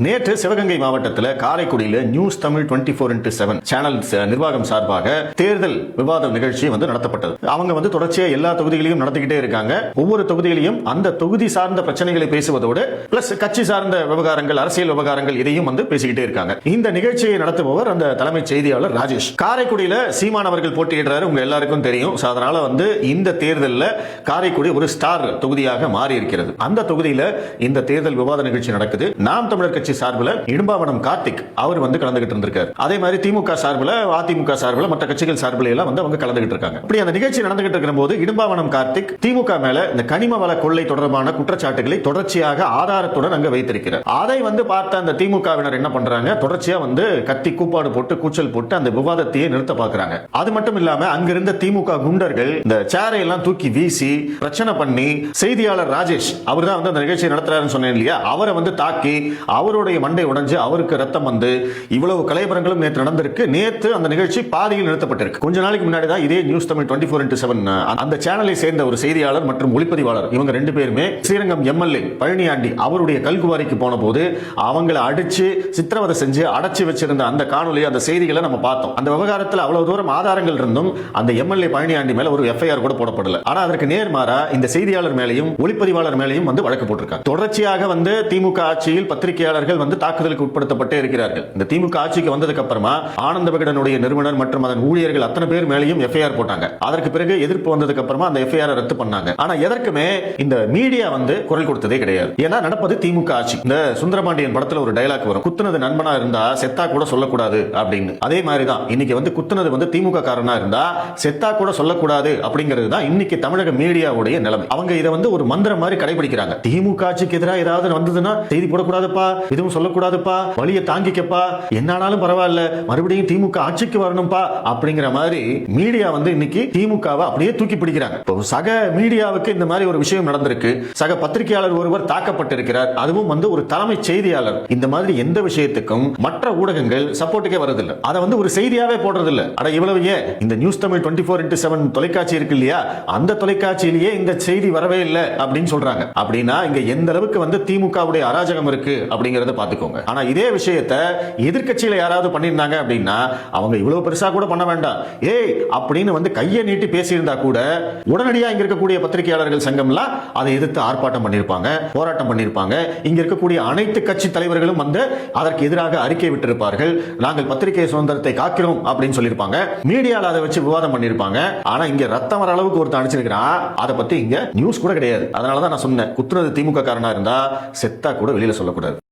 நேற்று சிவகங்கை மாவட்டத்தில் காரைக்குடியில் நியூஸ் தமிழ் 24x7 சேனல் நிர்வாகம் சார்பாக தேர்தல் விவாத நிகழ்ச்சி நடத்தப்பட்டது. அவங்க தொடர்ச்சியா எல்லா தொகுதிகளையும் நடத்திக்கிட்டே இருக்காங்க. ஒவ்வொரு தொகுதியிலையும் அந்த தொகுதி சார்ந்த பிரச்சனைகளை பேசுவதோடு பிளஸ் கட்சி சார்ந்த விவகாரங்கள், அரசியல் விவகாரங்கள் இதையும் பேசிக்கிட்டே இருக்காங்க. இந்த நிகழ்ச்சியை நடத்துபவர் அந்த தலைமை செய்தியாளர் ராஜேஷ். காரைக்குடியில் சீமான் அவர்கள் போட்டியிடுறாரு, உங்க எல்லாருக்கும் தெரியும். அதனால இந்த தேர்தலில் காரைக்குடி ஒரு ஸ்டார் தொகுதியாக மாறி இருக்கிறது. அந்த தொகுதியில் இந்த தேர்தல் விவாத நிகழ்ச்சி நடக்குது. நாம் தமிழர் கட்சி சார்பில் இடும்பாவனம் கார்த்திக் அவர் கலந்துகிட்டு இருந்திருக்காரு. அதே மாதிரி திமுக சார்பில், அதிமுக சார்பில், மற்ற கட்சிகள் சார்பில் எல்லாம் அவங்க கலந்துகிட்டு இருக்காங்க. அப்படி அந்த நிகழ்ச்சி நடந்துகிட்டு இருக்கிற போது இடும்பாவனம் கார்த்திக் திமுக மேல இந்த கனிம வள கொள்ளை தொடர்பான குற்றச்சாட்டுகளை தொடர்ச்சியாக ஆதாரத்துடன் அங்க வைத்திருக்கிறார். அதை பார்த்த அந்த திமுகவினர் என்ன பண்றாங்க, தொடர்ச்சியா கத்தி கூப்பாடு போட்டு கூச்சல் போட்டு அந்த விவாதத்தையே நிறுத்த பார்க்கறாங்க. அது மட்டும் இல்லாம அங்கிருந்த திமுக குண்டர்கள் இந்த சேரை எல்லாம் தூக்கி வீசி பிரச்சனை பண்ணி செய்தியாளர் ராஜேஷ் அவர் தான் அந்த நிகழ்ச்சியை நடத்துறாருன்னு சொன்னேன் இல்லையா, அவரை தாக்கி அவருடைய மண்டை உடைஞ்சு அவருக்கு ரத்தம் இவ்வளவு கலைபரங்களும் நேற்று நடந்திருக்கு. நேற்று அந்த நிகழ்ச்சி பாதியில் நிறுத்தப்பட்டிருக்கு. கொஞ்ச நாளைக்கு முன்னாடி தான் இதே நியூஸ் தமிழ் 24x7 அந்த சேனலை சேர்ந்த ஒரு செய்தியாளர் மற்றும் ஒளிப்பதிவாளர் இவங்க ரெண்டு பேருமே ஸ்ரீரங்கம் எம்எல்ஏ பழனியாண்டி அவருடைய கல்குவாரிக்கு போன போது அவங்களை அடிச்சு சித்திரவதை செஞ்சு அடைச்சு வச்சிருந்த அந்த காணொலி, அந்த செய்திகளை நம்ம பார்த்தோம். அந்த விவகாரத்தில் அவ்வளவு தூரம் ஆதாரங்கள் இருந்தும் அந்த எம்எல்ஏ பழனியாண்டி மேல ஒரு எஃப்ஐஆர் கூட போடப்படல. ஆனா அதற்கு நேர்மாறா இந்த செய்தியாளர் மேலையும் ஒளிப்பதிவாளர் மேலையும் வழக்கு போட்டிருக்காங்க. தொடர்ச்சியாக திமுக ஆட்சியில் பத்திரிகையாளர்கள் தாக்குதலுக்கு உட்படுத்தப்பட்டே இருக்கிறார்கள். இந்த திமுக ஆட்சிக்கு வந்ததுக்கு அப்புறமா ஆனந்த விகடனுடைய நிறுவனர் மற்றும் அதன் ஊழியர்கள் அத்தனை பேர் மேலேயும் எஃப்ஐஆர் போட்டாங்க. அதற்கு பிறகு எதிர்ப்பு வந்ததுக்கு அப்புறமா அந்த எஃப்ஐஆர் ரத்து பண்ணாங்க. ஆனா எதற்குமே இந்த மீடியா குரல் கொடுத்ததே கிடையாது. ஏன்னா நடப்பது திமுக ஆட்சி. இந்த சுந்தரபாண்டியன் படத்துல ஒரு டயலாக் வரும், குத்துனது நண்பனா இருந்தா செத்தா கூட சொல்லக்கூடாது அப்படின்னு. அதே மாதிரி தான் இன்னைக்கு குத்துனது திமுக காரனா இருந்தா செத்தா கூட சொல்லக்கூடாது அப்படிங்கிறது தான் இன்னைக்கு தமிழக மீடியாவுடைய நிலைமை. அவங்க இதை ஒரு மந்திரம் மாதிரி கடைபிடிக்கிறாங்க. திமுக ஆட்சிக்கு எதிராக ஏதாவது வந்ததுன்னா செய்தி போடக்கூடாதுப்பா, இதுவும் சொல்லக்கூடாதுப்பா, வழியை தாங்கிக்கப்பா, என்னானாலும் பரவாயில்ல, மறுபடியும் திமுக ஆட்சிக்கு வரணும்பா அப்படிங்கிற மாதிரி மீடியா இன்னைக்கு திமுகவை அப்படியே தூக்கி பிடிக்கிறாங்க. சக மீடியாவுக்கு இந்த மாதிரி ஒரு விஷயம் நடந்திருக்கு. சக பத்திரிகையாளர் ஒருவர் தாக்கப்பட்டிருக்கிறார். அதுவும் ஒரு தலைமை செய்தியாளர். இந்த மாதிரி எந்த விஷயத்துக்கும் மற்ற ஊடகங்கள் சப்போர்ட்டுக்கே வரதில்லை. அதை ஒரு செய்தியாவே போடுறதில்லை. அட இவ்வளவு ஏன் இந்த நியூஸ் தமிழ் 24x7 தொலைக்காட்சி இருக்கு இல்லையா, அந்த தொலைக்காட்சியிலேயே இந்த செய்தி வரவே இல்லை அப்படின்னு சொல்றாங்க. அப்படின்னா இங்க எந்த அளவுக்கு திமுகவுடைய அராஜகம் இருக்கு அப்படிங்கறத பாத்துக்கோங்க. ஆனா இதே விஷயத்தை எதிர்க்கட்சியில யாராவது பண்ணிருந்தாங்க அப்படின்னா அவங்க இவ்வளவு பெருசா கூட பண்ண வேண்டாம், ஏய் அப்படின்னு கையை நீட்டி பேசியிருந்தா கூட உடனடியா இங்க இருக்கக்கூடிய பத்திரிகையாளர்கள் சங்கம்லாம் அதை எதிர்த்து ஆர்ப்பாட்டம் பண்ணிருப்பாங்க, போராட்டம் பண்ணிருப்பாங்க. இங்க இருக்கக்கூடிய அனைத்து கட்சி தலைவர்களும் அதற்கு எதிராக அறிக்கை விட்டிருப்பார்கள். நாங்கள் பத்திரிகை சுதந்திரத்தை காக்கிறோம் அப்படின்னு சொல்லியிருப்பாங்க. மீடியால அதை வச்சு விவாதம் பண்ணிருப்பாங்க. ஆனா இங்க ரத்தம் வர அளவுக்கு ஒருத்தன் அடிச்சிருக்கிறான், அதை பத்தி இங்க நியூஸ் கூட கிடையாது. அதனாலதான் நான் சொன்னேன், குத்துறது திமுக காரனா இருந்தா செத்தா கூட வெளியில சொல்லக்கூடாது.